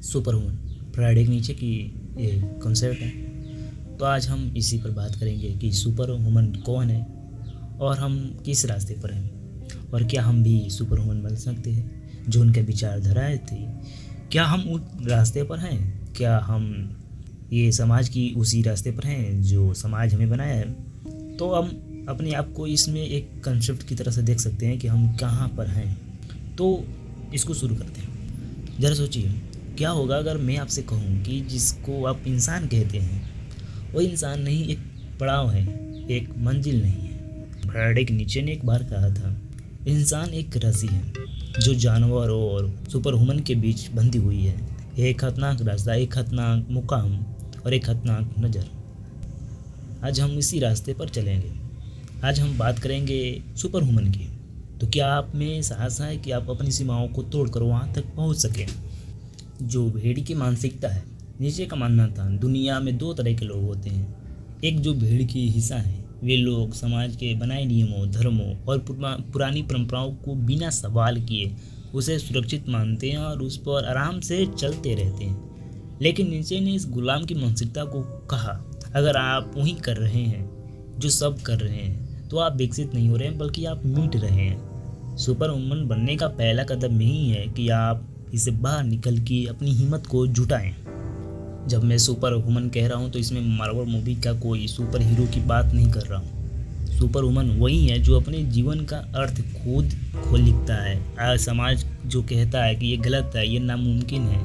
Super woman Friday के नीचे की ये कॉन्सेप्ट है। तो आज हम इसी पर बात करेंगे कि सुपर वुमन कौन है और हम किस रास्ते पर हैं और क्या हम भी सुपर वुमन बन सकते हैं जो उनके विचारधाराएं थी। क्या हम उस रास्ते पर हैं? क्या हम ये समाज की उसी रास्ते पर हैं जो समाज हमें बनाया है? तो हम अपने आप को इसमें एक कंसेप्ट की तरह से देख सकते हैं कि हम कहाँ पर हैं। तो इसको शुरू करते हैं। ज़रा सोचिए, क्या होगा अगर मैं आपसे कहूँ कि जिसको आप इंसान कहते हैं वो इंसान नहीं, एक पड़ाव है, एक मंजिल नहीं है। फ्राइडे के नीचे ने एक बार कहा था, इंसान एक रस्सी है जो जानवरों और सुपर ह्यूमन के बीच बंधी हुई है। एक खतरनाक रास्ता, एक खतरनाक मुकाम और एक खतरनाक नज़र। आज हम इसी रास्ते पर चलेंगे। आज हम बात करेंगे सुपर ह्यूमन की। तो क्या आप में साहस है कि आप अपनी सीमाओं को तोड़कर वहाँ तक पहुँच सकें? जो भीड़ की मानसिकता है, नीचे का मानना था दुनिया में दो तरह के लोग होते हैं। एक जो भीड़ की हिस्सा है, वे लोग समाज के बनाए नियमों, धर्मों और पुरानी परंपराओं को बिना सवाल किए उसे सुरक्षित मानते हैं और उस पर आराम से चलते रहते हैं। लेकिन नीचे ने इस गुलाम की मानसिकता को कहा, अगर आप वही कर रहे हैं जो सब कर रहे हैं तो आप विकसित नहीं हो रहे हैं, बल्कि आप मिट रहे हैं। सुपर वुमन बनने का पहला कदम यही है कि आप इसे बाहर निकल के अपनी हिम्मत को जुटाएं। जब मैं सुपर वुमन कह रहा हूँ तो इसमें मार्वल मूवी का कोई सुपर हीरो की बात नहीं कर रहा हूँ। सुपर वुमन वही है जो अपने जीवन का अर्थ खुद लिखता है। आज समाज जो कहता है कि ये गलत है, ये नामुमकिन है,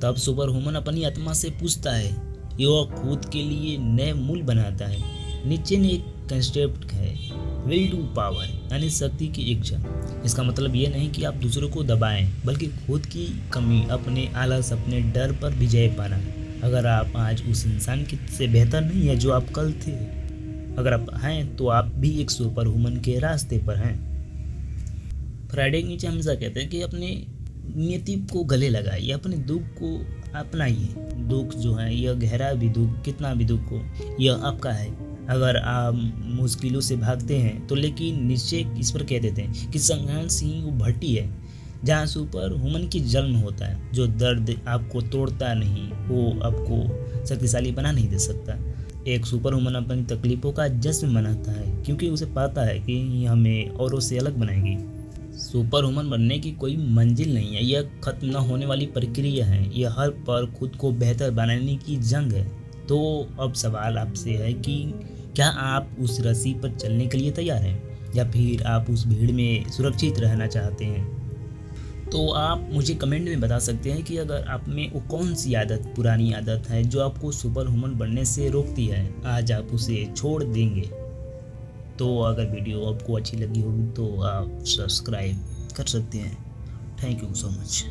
तब सुपर वुमन अपनी आत्मा से पूछता है, ये वो खुद के लिए नए मूल बनाता है। नीचे ने एक कंसेप्ट है, विल टू पावर, यानी शक्ति की इच्छा। इसका मतलब ये नहीं कि आप दूसरों को दबाएं, बल्कि खुद की कमी, अपने आलस, अपने डर पर विजय पाना। अगर आप आज उस इंसान से बेहतर नहीं है जो आप कल थे, अगर आप हैं तो आप भी एक सुपर वुमन के रास्ते पर हैं। फ्राइडे के नीचे हमेशा कहते हैं कि अपने नियति को गले लगाइए, अपने दुख को अपनाइए। दुख जो है, यह गहरा भी दुख, कितना भी दुख हो, यह आपका है। अगर आप मुश्किलों से भागते हैं तो लेकिन नीचे इस पर कह देते हैं कि संघर्ष ही वो भट्टी है जहाँ सुपर वुमन की जन्म होता है। जो दर्द आपको तोड़ता नहीं, वो आपको शक्तिशाली बना नहीं दे सकता। एक सुपर वुमन अपनी तकलीफों का जश्न मनाता है क्योंकि उसे पता है कि ये हमें औरों से अलग बनाएगी। सुपर वुमन बनने की कोई मंजिल नहीं है, यह खत्म न होने वाली प्रक्रिया है। यह हर पल खुद को बेहतर बनाने की जंग है। तो अब सवाल आपसे है कि क्या आप उस रस्सी पर चलने के लिए तैयार हैं या फिर आप उस भीड़ में सुरक्षित रहना चाहते हैं? तो आप मुझे कमेंट में बता सकते हैं कि अगर आप में वो कौन सी आदत, पुरानी आदत है जो आपको सुपर वुमन बनने से रोकती है, आज आप उसे छोड़ देंगे। तो अगर वीडियो आपको अच्छी लगी होगी तो आप सब्सक्राइब कर सकते हैं। Thank you so much.